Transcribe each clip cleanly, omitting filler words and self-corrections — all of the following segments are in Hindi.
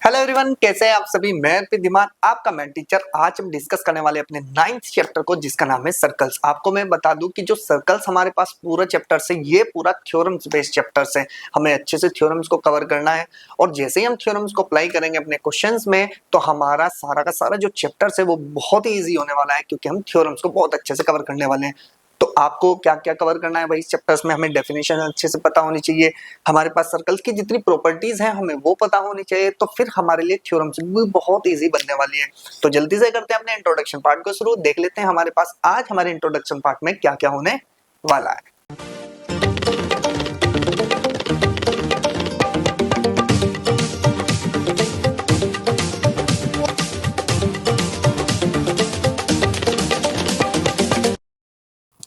हेलो एवरीवन, कैसे हैं आप सभी। मैं विद्यमान आपका मैथ टीचर। आज हम डिस्कस करने वाले अपने 9th चैप्टर को, जिसका नाम है सर्कल्स। आपको मैं बता दूं कि जो सर्कल्स हमारे पास पूरा चैप्टर है, ये पूरा थ्योरम्स बेस्ड चैप्टर्स है। हमें अच्छे से थ्योरम्स को कवर करना है और जैसे ही हम थ्योरम्स को अप्लाई करेंगे अपने क्वेश्चंस में, तो हमारा सारा का सारा जो चैप्टर्स है वो बहुत ही ईजी होने वाला है, क्योंकि हम थ्योरम्स को बहुत अच्छे से कवर करने वाले हैं। तो आपको क्या क्या कवर करना है भाई इस चैप्टर्स में। हमें डेफिनेशन अच्छे से पता होनी चाहिए, हमारे पास सर्कल्स की जितनी प्रॉपर्टीज हैं हमें वो पता होनी चाहिए, तो फिर हमारे लिए थ्योरम्स भी बहुत इजी बनने वाली है। तो जल्दी से करते हैं अपने इंट्रोडक्शन पार्ट को शुरू। देख लेते हैं हमारे पास आज हमारे इंट्रोडक्शन पार्ट में क्या क्या होने वाला है।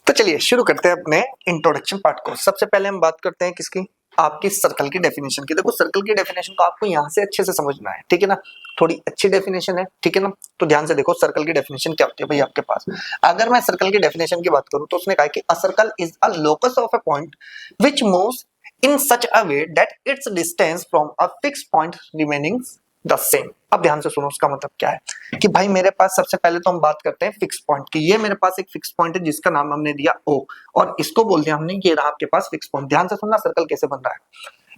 तो चलिए शुरू करते हैं अपने इंट्रोडक्शन पार्ट को। सबसे पहले हम बात करते हैं किसकी, आपकी सर्कल की डेफिनेशन की। देखो, सर्कल की डेफिनेशन को आपको यहाँ से अच्छे से समझना है, ठीक है ना। थोड़ी अच्छी डेफिनेशन है, ठीक है ना। तो ध्यान से देखो सर्कल की डेफिनेशन क्या होती है भाई आपके पास। अगर मैं सर्कल की डेफिनेशन की बात करूं तो उसने कहा कि a circle is a locus of a point which moves in such a way that it's distance from a fixed point remaining the same. अब ध्यान से सुनो, उसका मतलब क्या है कि भाई मेरे पास सबसे पहले तो हम बात करते हैं फिक्स पॉइंट की। ये मेरे पास एक फिक्स पॉइंट है जिसका नाम हमने दिया O, और इसको बोल दिया हमने ये रहा आपके पास फिक्स पॉइंट। ध्यान से सुनना सर्कल कैसे बन रहा है।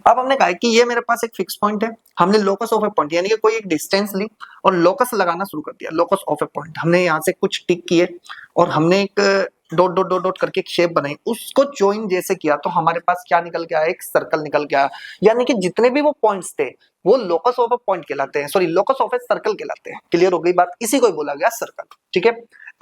अब हमने कहा कि ये मेरे पास एक फिक्स पॉइंट है, हमने लोकस ऑफ ए पॉइंट यानी कि कोई एक डिस्टेंस ली और लोकस लगाना शुरू कर दिया। लोकस ऑफ ए पॉइंट, हमने यहाँ से कुछ टिक किए और हमने एक डॉट डॉट डॉट डॉट करके एक शेप बनाई, उसको ज्वाइन जैसे किया तो हमारे पास क्या निकल के आया, एक सर्कल निकल के आया। यानी कि जितने भी वो पॉइंट्स थे वो लोकस ऑफ ए पॉइंट कहलाते हैं, sorry locus of a circle कहलाते हैं। क्लियर हो गई बात, इसी को ही बोला गया सर्कल, ठीक है।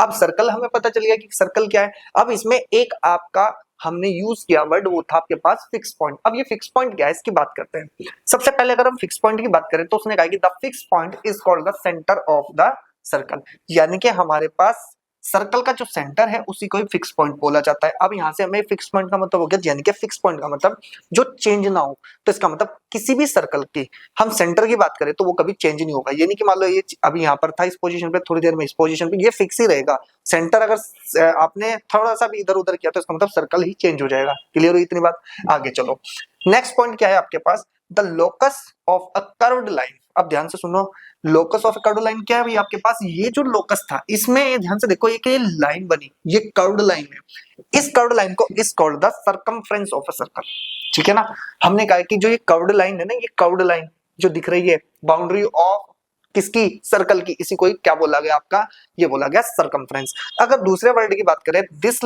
अब सर्कल हमें पता चल गया कि सर्कल क्या है। अब इसमें एक आपका हमने यूज किया वर्ड, वो था आपके पास फिक्स पॉइंट। अब ये फिक्स पॉइंट क्या है इसकी बात करते हैं। सबसे पहले अगर हम फिक्स पॉइंट की बात करें तो उसने कहा कि the fix point is called the centre of the circle. यानी कि हमारे पास सर्कल का जो सेंटर है उसी को ही फिक्स पॉइंट बोला जाता है। अब यहाँ से हमें फिक्स पॉइंट का मतलब हो गया, यानी कि फिक्स पॉइंट का मतलब जो चेंज ना हो। तो इसका मतलब किसी भी सर्कल की हम सेंटर की बात करें तो वो कभी चेंज नहीं होगा। यानी कि मान लो ये अभी यहाँ पर था इस पोजीशन पे, थोड़ी देर में इस पोजीशन पे, ये फिक्स ही रहेगा। सेंटर अगर आपने थोड़ा सा भी इधर उधर किया तो इसका मतलब सर्कल ही चेंज हो जाएगा। क्लियर हुई इतनी बात। आगे चलो, नेक्स्ट पॉइंट क्या है आपके पास, the locus of a curved line. अब ध्यान से सुनो, लोकस ऑफ कर्व्ड लाइन क्या है भाई आपके पास। ये जो लोकस था इसमें ध्यान से देखो, एक ये लाइन बनी, ये कर्व्ड लाइन है। इस कर्व्ड लाइन को is called the circumference of a circle, ठीक है ना। हमने कहा कि जो ये कर्व्ड लाइन है ना, ये कर्व्ड लाइन जो दिख रही है बाउंड्री ऑफ किसकी, सर्कल की, इसी को ही क्या बोला गया आपका, ये बोला गया सर्कमफ्रेंस। अगर दूसरे वर्ड की बात करें, this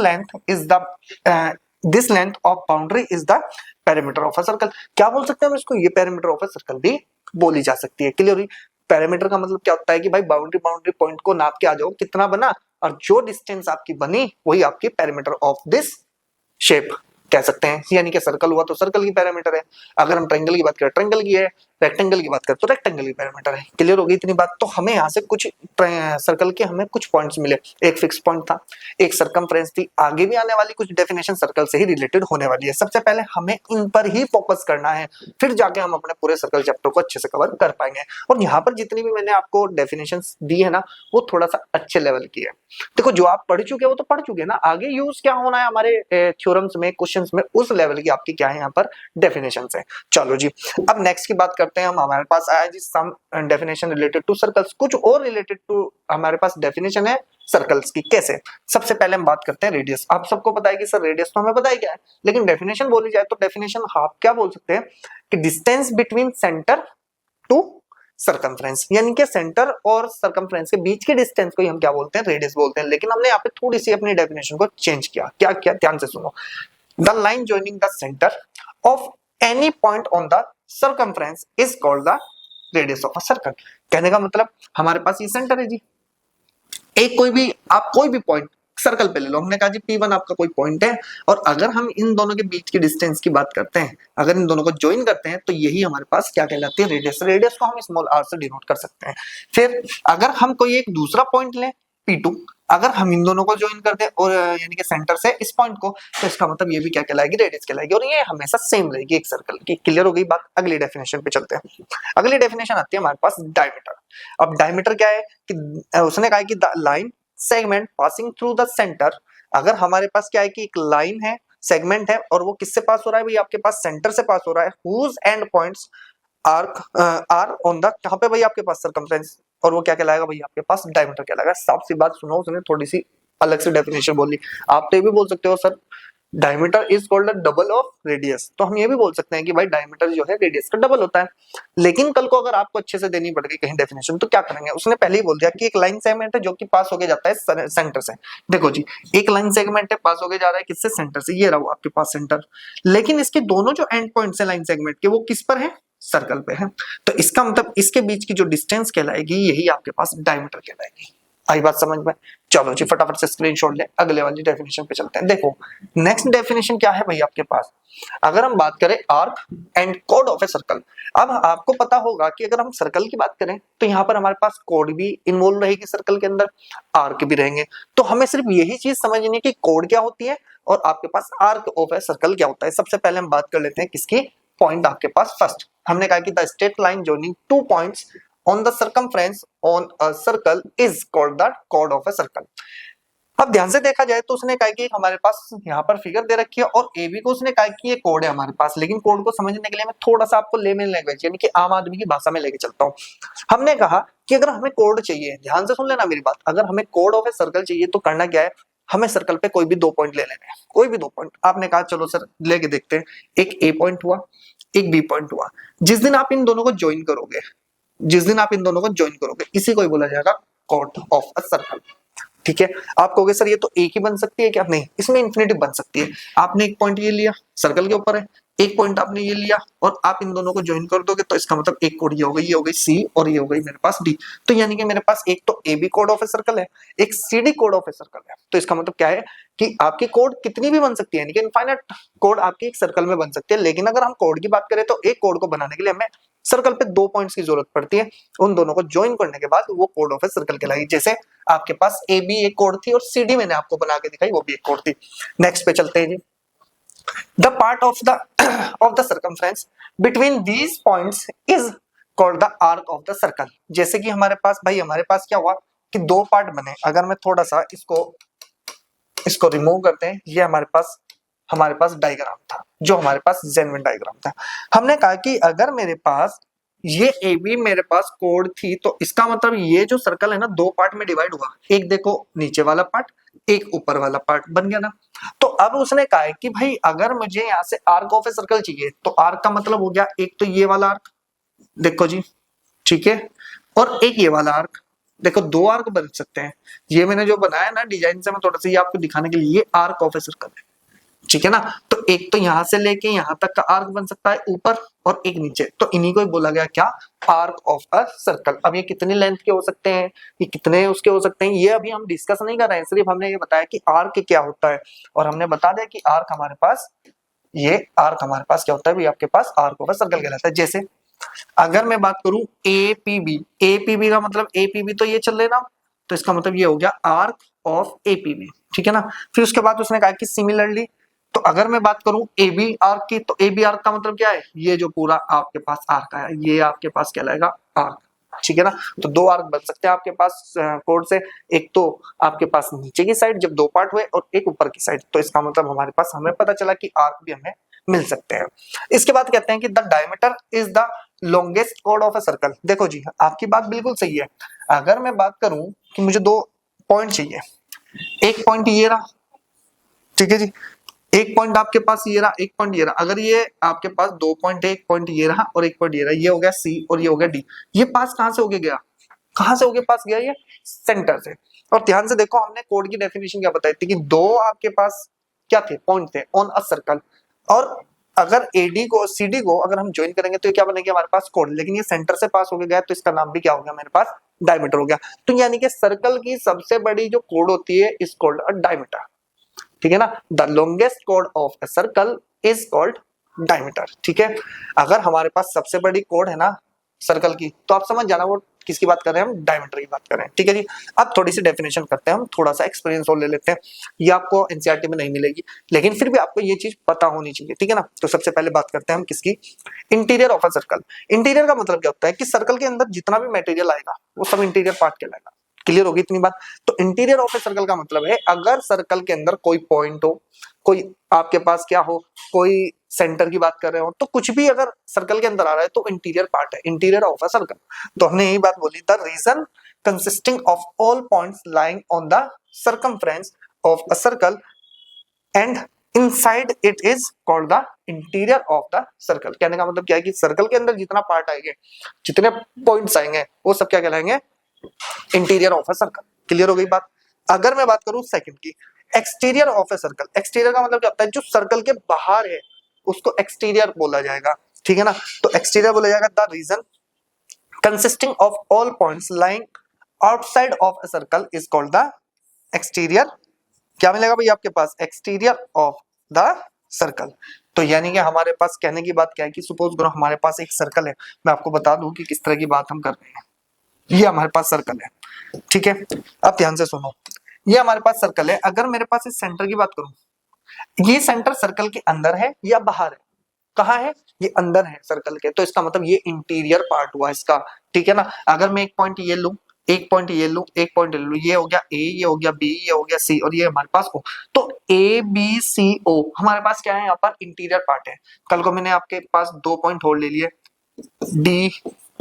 length of boundary is the perimeter of a circle. क्या बोल सकते हैं हम इसको, ये पेरीमीटर ऑफ अ सर्कल भी बोली जा सकती है। क्लियर हुई। पैरामीटर का मतलब क्या होता है कि भाई बाउंड्री पॉइंट को नाप के आ जाओ कितना बना, और जो डिस्टेंस आपकी बनी वही आपकी पैरामीटर ऑफ दिस शेप कह सकते हैं। यानी कि सर्कल हुआ तो सर्कल की पैरामीटर है, अगर हम ट्रायंगल की बात करें ट्रायंगल की है, रेक्टेंगल की बात करें तो रेक्टेंगल की पैरामीटर है। क्लियर हो गई इतनी बात। तो हमें यहाँ से कुछ सर्कल के हमें कुछ पॉइंट्स मिले, एक फिक्स पॉइंट था, एक सर्कमफ्रेंस थी। आगे भी आने वाली कुछ डेफिनेशन सर्कल से ही रिलेटेड होने वाली है। सबसे पहले हमें इन पर ही फोकस करना है, फिर जाके हम अपने पूरे सर्कल चैप्टर को अच्छे से कवर कर पाएंगे। और यहाँ पर जितनी भी मैंने आपको डेफिनेशन दी है ना, वो थोड़ा सा अच्छे लेवल की है। देखो, जो आप पढ़ चुके हो वो तो पढ़ चुके हैं ना, आगे यूज क्या होना है हमारे थ्योरम्स में, क्वेश्चंस में, उस लेवल की आपकी क्या है यहाँ पर डेफिनेशन है। चलो जी, अब नेक्स्ट की बात करते हैं हम। हमारे पास आया जी सम डेफिनेशन रिलेटेड टू सर्कल्स, कुछ और रिलेटेड टू हमारे पास डेफिनेशन है सर्कल्स की। कैसे, सबसे पहले हम बात करते हैं रेडियस। आप सबको पता है कि सर रेडियस तो हमें पता ही क्या है, लेकिन डेफिनेशन बोली जाए तो डेफिनेशन आप क्या बोल सकते हैं कि distance between centre to circumference, यानी कि सेंटर और सर्कमफ्रेंस के बीच के डिस्टेंस को ही हम क्या बोलते हैं, रेडियस बोलते हैं। लेकिन हमने यहाँ पे थोड़ी सी अपनी डेफिनेशन को चेंज किया। क्या किया, ध्यान से सुनो, the line joining the centre of any point on the circumference is called the radius of a circle. कहने का मतलब हमारे पास ये सेंटर है जी, एक कोई भी आप कोई भी पॉइंट सर्कल पे ले लो। हमने कहा जी P1 आपका कोई पॉइंट है, और अगर हम इन दोनों के बीच की डिस्टेंस की बात करते हैं, अगर इन दोनों को ज्वाइन करते हैं तो यही हमारे पास क्या कहलाती है, रेडियस। रेडियस को हम स्मॉल r से डिनोट कर सकते हैं। फिर अगर हम कोई एक दूसरा पॉइंट लें P2, अगर हम इन दोनों को ज्वाइन कर दें और यानी कि सेंटर से इस पॉइंट को, तो इसका मतलब ये भी क्या कहलाएगी, रेडियस कहलाएगी, और ये हमेशा सेम रहेगी एक सर्कल की। क्लियर हो गई बात। अगली डेफिनेशन पे चलते हैं। अगली डेफिनेशन आती है हमारे पास डायमीटर। अब डायमीटर क्या है कि उसने कहा कि the line segment passing through the centre. अगर हमारे पास क्या है कि एक लाइन है, सेगमेंट है, और वो किससे पास हो रहा है भाई, आपके पास सेंटर से पास हो रहा है, whose end points arc are on the, कहाँ पे भाई आपके पास सर्कमफ्रेंस, और वो क्या कहलाएगा भाई आपके पास डायमीटर कहलाएगा। साफ सी बात सुनो, उसने थोड़ी सी अलग से डेफिनेशन बोली। आप तो ये भी बोल सकते हो sir diameter is called the double of radius, तो हम ये भी बोल सकते हैं कि भाई डायमीटर जो है रेडियस का डबल होता है। लेकिन कल को अगर आपको अच्छे से देनी पड़ गई कहीं डेफिनेशन, तो क्या करेंगे, उसने पहले ही बोल दिया कि एक लाइन सेगमेंट है जो कि पास होके जाता है सेंटर से। देखो जी, एक लाइन सेगमेंट है, पास होके जा रहा है किससे, सेंटर से, ये रहा आपके पास सेंटर। लेकिन इसके दोनों जो एंड पॉइंट्स है लाइन सेगमेंट के, वो किस पर है, सर्कल पे है। तो इसका मतलब इसके बीच की जो डिस्टेंस कहलाएगी, यही आपके पास डायमीटर कहलाएगी। आई बात समझ में? चलो जी फटाफट से स्क्रीनशॉट ले, अगले वाली डेफिनेशन पे चलते हैं। देखो नेक्स्ट डेफिनेशन क्या है भाई आपके पास, अगर हम बात करें arc and code of a circle. अब आपको पता होगा कि अगर हम सर्कल की बात करें तो यहाँ पर हमारे पास कोड भी इन्वॉल्व रहेगी सर्कल के अंदर, आर्क भी रहेंगे। तो हमें सिर्फ यही चीज समझनी है कि कोड क्या होती है और आपके पास आर्क ऑफ ए सर्कल क्या होता है। सबसे पहले हम बात कर लेते हैं किसकी, पॉइंट आपके पास फर्स्ट। हमने कहा कि the straight line joining two points on the circumference on a circle is called the chord of a circle। अब ध्यान से देखा जाए तो उसने कहा कि हमारे पास यहाँ पर फिगर दे रखी है और ए बी को उसने कहा कि ये कोड है हमारे पास। लेकिन कोड को समझने के लिए मैं थोड़ा सा आपको लेमन लैंग्वेज यानी कि आम आदमी की भाषा में लेके चलता हूँ। हमने कहा कि अगर हमें कोड चाहिए, ध्यान से सुन लेना मेरी बात, अगर हमें कोड ऑफ ए सर्कल चाहिए तो करना क्या है, हमें सर्कल पे कोई भी 2 पॉइंट ले लेने हैं, कोई भी 2 पॉइंट। आपने कहा चलो सर लेके देखते हैं, एक ए पॉइंट हुआ, एक बी पॉइंट हुआ। जिस दिन आप इन दोनों को ज्वाइन करोगे, जिस दिन आप इन दोनों को ज्वाइन करोगे, इसी को ही बोला जाएगा कॉर्ड ऑफ अ सर्कल। ठीक है, आप कहोगे सर ये तो एक ही बन सकती है क्या, नहीं, इसमें इंफिनिटी बन सकती है। आपने एक पॉइंट ये लिया, सर्कल के ऊपर है, एक पॉइंट आपने ये लिया और आप इन दोनों को ज्वाइन कर दोगे तो इसका मतलब एक कोड ये हो गई सी और ये हो गई मेरे पास डी। तो यानी कि मेरे पास एक तो ए बी कोड ऑफ ए सर्कल है, एक सी डी कोड ऑफ ए सर्कल है। तो इसका मतलब क्या है कि आपकी कोड कितनी भी बन सकती है, यानी कि इनफाइनाइट कोड आपकी एक सर्कल में बन सकती है। लेकिन अगर हम कोड की बात करें तो एक कोड को बनाने के लिए हमें सर्कल पे 2 पॉइंट्स की जरूरत पड़ती है, उन दोनों को ज्वाइन करने के बाद वो कोड ऑफ ए सर्कल कहलाएगी। जैसे आपके पास ए बी एक कोड थी और सी डी मैंने आपको बना के दिखाई, वो भी एक कोड थी। नेक्स्ट पे चलते हैं जी, the part of the circumference between these points is called the arc of the circle. जैसे कि हमारे पास भाई, हमारे पास क्या हुआ कि 2 पार्ट बने। अगर मैं थोड़ा सा इसको रिमूव करते हैं, ये हमारे पास डायग्राम था, जो हमारे पास जेन्युइन डायग्राम था। हमने कहा कि अगर मेरे पास ये ए बी मेरे पास कोड थी, तो इसका मतलब ये जो सर्कल है ना 2 पार्ट में डिवाइड हुआ, एक देखो नीचे वाला पार्ट, एक ऊपर वाला पार्ट बन गया ना। तो अब उसने कहा है कि भाई अगर मुझे यहाँ से आर्क ऑफ ए सर्कल चाहिए, तो आर्क का मतलब हो गया एक तो ये वाला आर्क, देखो जी, ठीक है, और एक ये वाला आर्क। देखो 2 आर्क बन सकते हैं। ये मैंने जो बनाया ना डिजाइन से, मैं थोड़ा सा ये आपको दिखाने के लिए, ये आर्क ऑफ ए सर्कल है, ठीक है ना। तो एक तो यहां से लेके यहां तक का आर्क बन सकता है ऊपर, और एक नीचे, तो इन्हीं को ही बोला गया क्या, आर्क ऑफ अ सर्कल। अब ये कितनी लेंथ के हो सकते हैं, ये कितने उसके हो सकते हैं, ये अभी हम डिस्कस नहीं कर रहे हैं, सिर्फ हमने ये बताया कि आर्क क्या होता है। और हमने बता दिया कि आर्क हमारे पास क्या होता है भाई, आपके पास आर्क ऑफ अ सर्कल कहलाता है। जैसे अगर मैं बात करूं एपीबी का मतलब एपीबी तो ये चल रहे ना, तो इसका मतलब ये हो गया आर्क ऑफ एपीबी, ठीक है ना। फिर उसके बाद उसने कहा कि सिमिलरली, तो अगर मैं बात करूं ए बी आर्क की, तो ए बी आर्क का मतलब क्या है, ये जो पूरा आपके पास आर्क है, ये आपके पास कहलाएगा आर्क, ठीक है ना। तो 2 आर्क बन सकते हैं आपके पास कोड से, एक तो आपके पास नीचे की साइड जब 2 पार्ट हुए, और एक ऊपर की साइड। तो इसका मतलब हमारे पास, हमें पता चला कि आर्क भी हमें मिल सकते हैं। इसके बाद कहते हैं कि the diameter is the longest code of a circle. देखो जी, आपकी बात बिल्कुल सही है। अगर मैं बात करूं कि मुझे 2 पॉइंट चाहिए, एक पॉइंट ये रहा, ठीक है जी, एक पॉइंट आपके पास ये रहा, एक पॉइंट ये रहा। अगर ये आपके पास 2 पॉइंट है, एक पॉइंट ये रहा और एक पॉइंट ये रहा, ये हो गया सी और ये हो गया डी। ये पास कहां से होके गया, कहां से होके पास गया, ये सेंटर से। और ध्यान से देखो, हमने कोड की डेफिनेशन क्या बताई थी कि 2 आपके पास क्या थे, पॉइंट थे ऑन अ सर्कल। और अगर एडी को सीडी को अगर हम ज्वाइन करेंगे तो ये क्या बनेगा हमारे पास कोड। लेकिन ये सेंटर से पास होके गया, तो इसका नाम भी क्या हो गया मेरे पास, डायमीटर हो गया। तो यानी कि सर्कल की सबसे बड़ी जो कोड होती है इज कॉल्ड अ डायमीटर, ठीक है ना। The longest code of a circle is called diameter, ठीक है। अगर हमारे पास सबसे बड़ी कोड है ना सर्कल की, तो आप समझ जाना वो किसकी बात कर रहे हैं, हम डायमीटर की बात कर रहे हैं, ठीक है जी। अब थोड़ी सी डेफिनेशन करते हैं, हम थोड़ा सा एक्सपीरियंस और ले लेते हैं। ये आपको एनसीईआरटी में नहीं मिलेगी, लेकिन फिर भी आपको ये चीज पता होनी चाहिए, ठीक है ना। तो सबसे पहले बात करते हैं हम किसकी, interior of a circle. Interior का मतलब क्या होता है कि सर्कल के अंदर जितना भी मटेरियल आएगा वो सब इंटीरियर पार्ट कहलाएगा। क्लियर होगी इतनी बात। तो इंटीरियर ऑफ ए सर्कल का मतलब है अगर सर्कल के अंदर कोई पॉइंट हो, कोई आपके पास क्या हो, कोई सेंटर की बात कर रहे हो, तो कुछ भी अगर सर्कल के अंदर आ रहा है तो इंटीरियर पार्ट है, इंटीरियर ऑफ अ सर्कल। तो हमने यही बात बोली, the region consisting of all points lying on the circumference of a circle and inside it is called the interior of the circle. कहने का मतलब क्या है कि सर्कल के अंदर जितना पार्ट आएंगे, जितने पॉइंट्स आएंगे, वो सब क्या कहलाएंगे, interior of a circle. Clear हो गई बात। अगर मैं बात करूं सेकंड की, exterior of a circle, exterior का मतलब क्या होता है, जो सर्कल के बाहर है उसको एक्सटीरियर बोला जाएगा, ठीक है ना। तो एक्सटीरियर बोला जाएगा the region consisting of all points lying outside of a circle is called the exterior. क्या मिलेगा भाई आपके पास, एक्सटीरियर ऑफ द सर्कल। तो यानी कि हमारे पास कहने की बात क्या है कि सपोज करो हमारे पास एक सर्कल है, मैं आपको बता दूं कि किस तरह की बात हम कर रहे हैं। ये हमारे पास सर्कल है, ठीक है। अब ध्यान से सुनो, ये हमारे पास सर्कल है, अगर मेरे पास इस सेंटर की बात करूं, ये सेंटर सर्कल के अंदर है या बाहर है, कहाँ है, ये अंदर है सर्कल के, तो इसका मतलब ये इंटीरियर पार्ट हुआ इसका, ठीक है ना। अगर मैं एक पॉइंट ये लूं, एक पॉइंट ये लूं, एक पॉइंट ले लूं, ये हो गया ए, ये हो गया बी, ये हो गया सी, और ये हमारे पास ओ, तो ए बी सी ओ हमारे पास क्या है, यहाँ पर इंटीरियर पार्ट है। कल को मैंने आपके पास 2 पॉइंट और ले लिए, डी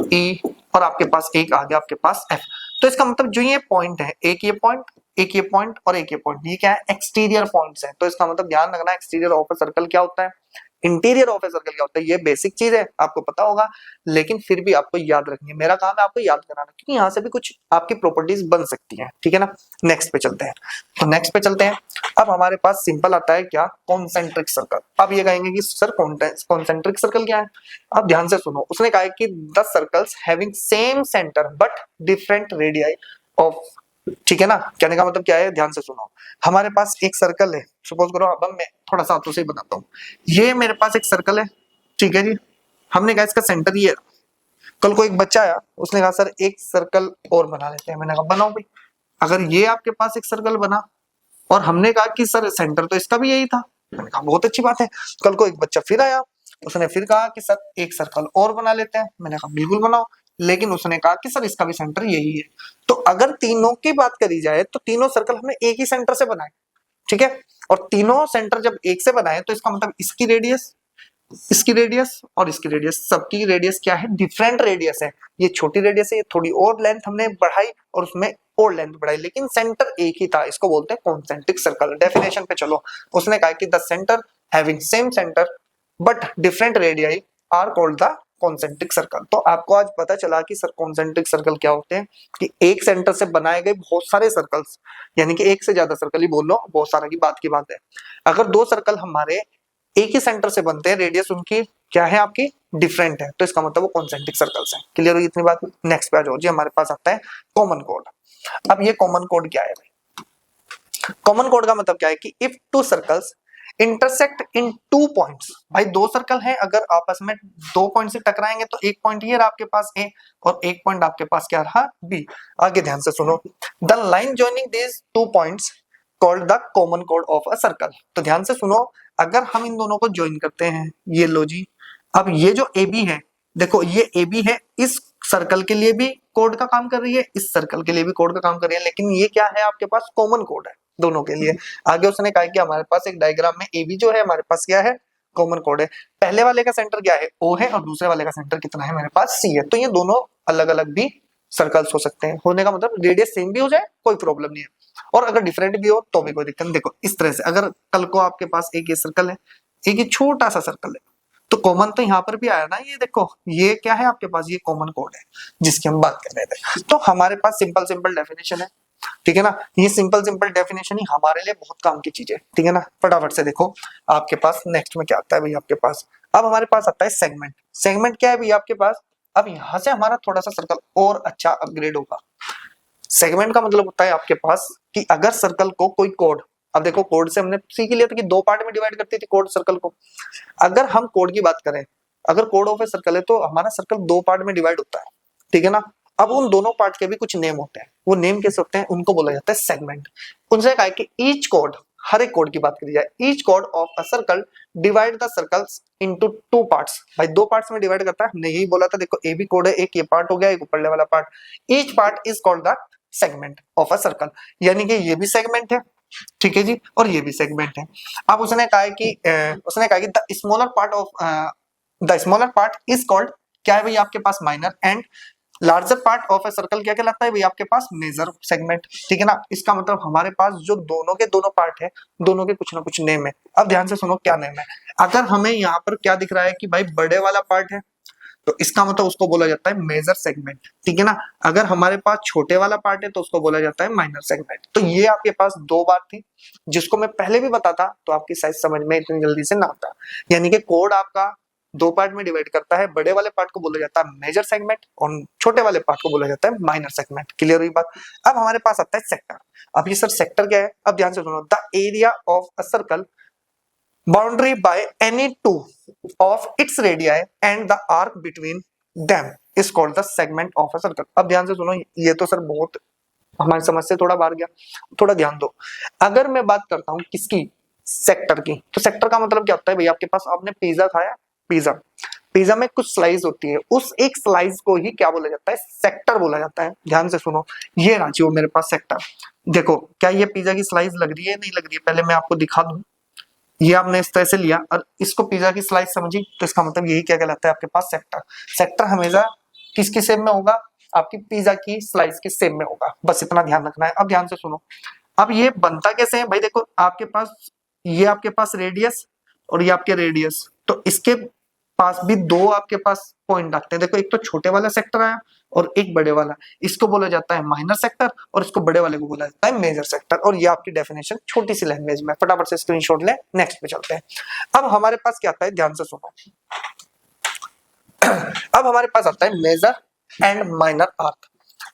ई, और आपके पास एक आ गया आपके पास एफ। तो इसका मतलब जो ये पॉइंट है, एक ये पॉइंट, एक ये पॉइंट और एक ये पॉइंट, ये क्या है, एक्सटीरियर पॉइंट्स है। तो इसका मतलब ध्यान रखना, एक्सटीरियर ऑफ अ सर्कल क्या होता है, इंटीरियर ऑफ ए सर्कल क्या होता है। ये बेसिक चीज है, आपको पता होगा, लेकिन फिर भी आपको याद रखनी है। मेरा काम है आपको याद कराना, क्योंकि यहाँ से भी कुछ आपकी प्रॉपर्टीज बन सकती हैं, ठीक है ना। नेक्स्ट पे चलते हैं, तो नेक्स्ट पे चलते हैं। अब हमारे पास सिंपल आता है क्या, कॉन्सेंट्रिक सर्कल। अब ये कहेंगे कि सर कॉन्सेंट्रिक सर्कल क्या है। अब ध्यान से सुनो, उसने कहा है कि the circles having same centre but different radii of, ठीक है ना। कहने का मतलब क्या है, ध्यान से सुनो, हमारे पास एक सर्कल है, सपोज करो, अब मैं थोड़ा सा आपको सही बताता हूँ। ये मेरे पास एक सर्कल है, ठीक है जी, हमने कहा इसका सेंटर ये। कल को एक बच्चा आया, उसने कहा सर एक सर्कल और बना लेते हैं, मैंने कहा बनाओ भाई। अगर ये आपके पास एक सर्कल बना और हमने कहा कि सर सेंटर तो इसका भी यही था, मैंने कहा बहुत अच्छी बात है। कल को एक बच्चा फिर आया, उसने फिर कहा कि सर एक सर्कल और बना लेते हैं, मैंने कहा बिल्कुल बनाओ, लेकिन उसने कहा कि सर इसका भी सेंटर यही है। तो अगर तीनों की बात करी जाए तो तीनों सर्कल हमने एक ही सेंटर से बनाए, ठीक है। और तीनों सेंटर जब एक से बनाए तो इसका मतलब इसकी रेडियस, इसकी रेडियस और इसकी रेडियस, सबकी रेडियस क्या है, डिफरेंट रेडियस है। ये छोटी रेडियस है, ये थोड़ी और लेंथ हमने बढ़ाई और उसमें और लेंथ बढ़ाई, लेकिन सेंटर एक ही था। इसको बोलते हैं कॉन्सेंट्रिक सर्कल। डेफिनेशन पे चलो, उसने कहा कि the centre having same centre but different radii are called the concentric circle. तो आपको आज पता चला कि सर कॉन्सेंट्रिक सर्कल क्या होते हैं, कि एक सेंटर से बनाए गए बहुत सारे सर्कल्स, यानी कि एक से ज्यादा सर्कल ही बोल लो, बहुत सारा की बात है। अगर 2 सर्कल हमारे एक ही सेंटर से बनते हैं, रेडियस उनकी क्या है, आपकी डिफरेंट है, तो इसका मतलब वो कॉन्सेंट्रिक सर्कल्स हैं। क्लियर हुई इतनी बात। नेक्स्ट पे आ जाओ जी, हमारे पास आता है कॉमन कोड। अब ये कॉमन कोड क्या है भाई, कॉमन कोड का मतलब क्या है कि if 2 circles intersect in 2 points, भाई 2 सर्कल हैं, अगर आपस में 2 पॉइंट से टकराएंगे तो एक पॉइंट ये रहा आपके पास ए और एक पॉइंट आपके पास क्या रहा बी। आगे ध्यान से सुनो, the line joining these 2 points called the common code of a circle. तो ध्यान से सुनो, अगर हम इन दोनों को ज्वाइन करते हैं, ये लो जी, अब ये जो ए बी है, देखो ये ए बी है, इस सर्कल के लिए भी कोड का काम कर रही है, इस सर्कल के लिए भी कोड का काम कर रही है, लेकिन ये क्या है, आपके पास कॉमन कोड है दोनों के लिए। आगे उसने कहा कि हमारे पास एक डायग्राम में ए बी जो है हमारे पास क्या है, कॉमन कोड है। पहले वाले का सेंटर क्या है, ओ है, और दूसरे वाले का सेंटर कितना है, मेरे पास सी है। तो ये दोनों अलग अलग भी सर्कल्स हो सकते हैं, होने का मतलब रेडियस सेम भी हो जाए कोई प्रॉब्लम नहीं है, और अगर डिफरेंट भी हो तो भी कोई दिक्कत नहीं। देखो इस तरह से, अगर कल को आपके पास एक ये सर्कल है, एक ये छोटा सा सर्कल है, तो कॉमन तो यहाँ पर भी आया ना, ये देखो ये क्या है आपके पास, ये कॉमन कोड है जिसकी हम बात कर रहे थे। तो हमारे पास सिंपल सिंपल डेफिनेशन है, ठीक है ना। ये सिंपल सिंपल डेफिनेशन ही हमारे लिए बहुत काम की चीज है, ठीक है ना। फटाफट से देखो आपके पास नेक्स्ट में क्या आता है भाई आपके पास। अब हमारे पास आता है सेगमेंट। सेगमेंट क्या है भाई आपके पास, अब यहाँ से हमारा थोड़ा सा सर्कल और अच्छा अपग्रेड होगा। सेगमेंट का मतलब होता है आपके पास कि अगर सर्कल को कोई कोड, अब देखो कोड से हमने सीख लिया था कि 2 पार्ट में डिवाइड करती थी कोड सर्कल को। अगर हम कोड की बात करें, अगर कोड ऑफ ए सर्कल है तो हमारा सर्कल 2 पार्ट में डिवाइड होता है, ठीक है ना। अब उन दोनों पार्ट के भी कुछ नेम होते हैं, वो नेम कैसे होते हैं, उनको बोला जाता है सेगमेंट। उनसे कहा कि ईच कोड, हर एक कोड की बात करी जाए, each code of a circle divide the circles into 2 parts. भाई 2 पार्ट्स में डिवाइड करता है, हमने यही बोला था। देखो ए बी कोड है, एक ये पार्ट हो गया, एक ऊपरले वाला part. Each part is called the segment of a circle, यानी कि ये भी सेगमेंट है, ठीक है जी, और ये भी सेगमेंट है। अब उसने कहा कि the smaller part is called, क्या है भाई आपके पास minor, and larger part of a circle क्या कहलाता है भाई आपके पास मेजर सेगमेंट, ठीक है ना। इसका मतलब हमारे पास जो दोनों के दोनों पार्ट है, दोनों के कुछ ना कुछ नेम है। अब ध्यान से सुनो क्या नेम है। अगर हमें यहाँ पर क्या दिख रहा है कि भाई बड़े वाला पार्ट है, तो इसका मतलब उसको बोला जाता है मेजर सेगमेंट, ठीक है ना। अगर हमारे पास छोटे वाला पार्ट है तो उसको बोला जाता है माइनर सेगमेंट। तो ये आपके पास दो बात थी, जिसको मैं पहले भी बताता तो आपकी साइज समझ में इतनी जल्दी से ना आता। यानी कि कोड आपका दो पार्ट में डिवाइड करता है, बड़े वाले पार्ट को बोला जाता है मेजर सेगमेंट और छोटे वाले पार्ट को बोला जाता है माइनर सेगमेंट। क्लियर हुई बात। अब हमारे पास आता है सेक्टर। अब ये सर सेक्टर क्या है, अब ध्यान से सुनो। The area of a circle boundary by any two of its radii and the arc between them is called the segment of a circle। अब ध्यान से सुनो, ये तो सर बहुत हमारी समझ से थोड़ा बाहर गया, थोड़ा ध्यान दो। अगर मैं बात करता हूं किसकी, सेक्टर की, तो सेक्टर का मतलब क्या होता है भाई आपके पास, आपने पिज्जा खाया, पिज्जा में कुछ स्लाइस होती है, उस एक स्लाइस को ही क्या बोला जाता है, सेक्टर बोला जाता है। ध्यान से सुनो, ये रांची मेरे पास सेक्टर। देखो क्या ये पिज्जा की स्लाइस लग रही है, नहीं लग रही है, पहले मैं आपको दिखा दूं। ये आपने इस तरह से लिया और इसको पिज्जा की स्लाइस समझी, तो इसका मतलब यही क्या कहलाता है आपके पास सेक्टर। सेक्टर हमेशा किसकी शेप में होगा, आपकी पिज्जा की स्लाइस की शेप में होगा, बस इतना ध्यान रखना है। अब ध्यान से सुनो, अब ये बनता कैसे है भाई, देखो आपके पास ये आपके पास रेडियस और ये आपके रेडियस, तो इसके पास भी दो आपके पास पॉइंट आते हैं। देखो एक तो छोटे वाला सेक्टर आया और एक बड़े वाला, इसको बोला जाता है माइनर सेक्टर और इसको बड़े वाले को बोला जाता है मेजर सेक्टर। और ये आपकी डेफिनेशन छोटी सी लैंग्वेज में, फटाफट से स्क्रीनशॉट ले, नेक्स्ट पे चलते हैं। अब हमारे पास क्या आता है, ध्यान से सुनो। अब हमारे पास आता है मेजर एंड माइनर आर्क।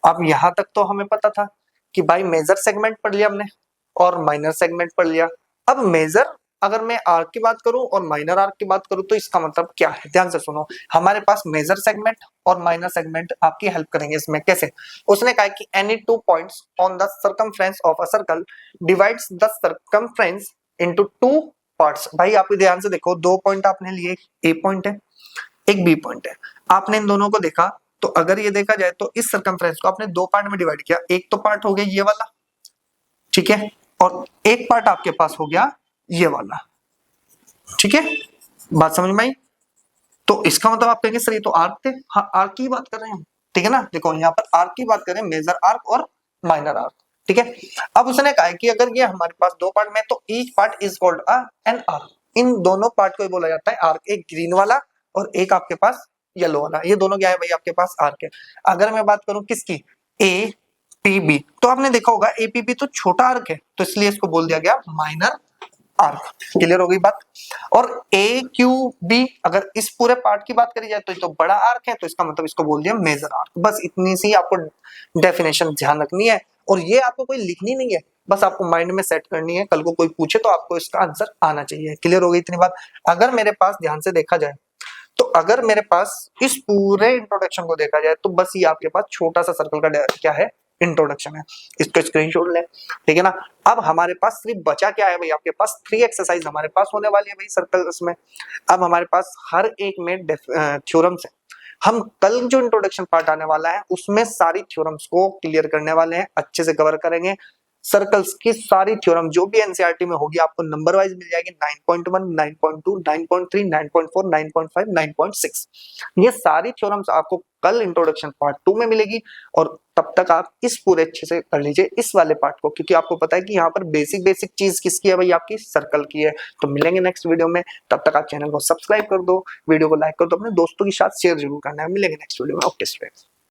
अब यहां तक तो हमें पता था कि भाई मेजर सेगमेंट पढ़ लिया हमने और माइनर सेगमेंट पढ़ लिया। अब मेजर अगर मैं आर्क की बात करूं और माइनर आर्क की बात करूं तो इसका मतलब क्या है, ध्यान से सुनो। हमारे पास मेजर सेगमेंट और माइनर सेगमेंट आपकी हेल्प करेंगे इसमें। कैसे, उसने कहा कि any two points on the circumference of a circle divides the circumference into two parts. भाई आप ध्यान से देखो, दो पॉइंट आपने लिए, ए पॉइंट है एक बी पॉइंट है, आपने इन दोनों को देखा, तो अगर ये देखा जाए तो इस सर्कमफ्रेंस को आपने दो पार्ट में डिवाइड किया। एक तो पार्ट हो गया ये वाला, ठीक है, और एक पार्ट आपके पास हो गया ये वाला, ठीक है, बात समझ में आई। तो इसका मतलब आप कहेंगे सर ये तो आर्क थे, हाँ आर्क की बात कर रहे हैं हम, ठीक है ना। देखो यहाँ पर आर्क की बात करें, मेजर आर्क और माइनर आर्क, ठीक है। अब उसने कहा कि अगर ये हमारे पास दो पार्ट में, तो each part is called an arc. इन दोनों पार्ट को बोला जाता है आर्क, एक ग्रीन वाला और एक आपके पास येलो वाला, ये दोनों क्या है भाई आपके पास आर्क है। अगर मैं बात करूं किसकी, ए पी बी, तो आपने देखा होगा ए पी बी तो छोटा आर्क है, तो इसलिए इसको बोल दिया गया माइनर आर्क। क्लियर हो गई बात। और ए क्यू बी, अगर इस पूरे पार्ट की बात करी जाए तो ये तो बड़ा आर्क है, तो इसका मतलब इसको बोल दिया मेजर आर्क। बस इतनी सी आपको डेफिनेशन ध्यान रखनी है, और ये आपको कोई लिखनी नहीं है, बस आपको माइंड में सेट करनी है। कल को कोई पूछे तो आपको इसका आंसर आना चाहिए। क्लियर हो गई इतनी बात। अगर मेरे पास ध्यान से देखा जाए, तो अगर मेरे पास इस पूरे इंट्रोडक्शन को देखा जाए, तो बस ये आपके पास छोटा सा सर्कल का क्या है, इंट्रोडक्शन है। इसको स्क्रीनशॉट ले, ठीक है ना। अब हमारे पास सिर्फ बचा क्या है भाई, आपके पास 3 एक्सरसाइज हमारे पास होने वाली है भाई सर्कल्स में। अब हमारे पास हर एक में थ्योरम्स है। हम कल जो इंट्रोडक्शन पार्ट आने वाला है उसमें सारी थ्योरम्स को क्लियर करने वाले हैं, अच्छे से कवर करेंगे। सर्कल्स की सारी थ्योरम जो भी एनसीईआरटी में होगी आपको नंबर वाइज मिल जाएगी, 9.1, 9.2, 9.3, 9.4, 9.5, 9.6। ये सारी थ्योरम्स आपको कल इंट्रोडक्शन पार्ट 2 में मिलेगी। और तब तक आप इस पूरे अच्छे से कर लीजिए इस वाले पार्ट को, क्योंकि आपको पता है कि यहाँ पर बेसिक चीज किसकी है भाई, आपकी सर्कल की है। तो मिलेंगे नेक्स्ट वीडियो में, तब तक आप चैनल को सब्सक्राइब कर दो, वीडियो को लाइक कर दो, अपने दोस्तों के साथ शेयर जरूर करना है। मिलेंगे नेक्स्ट वीडियो में। Okay students.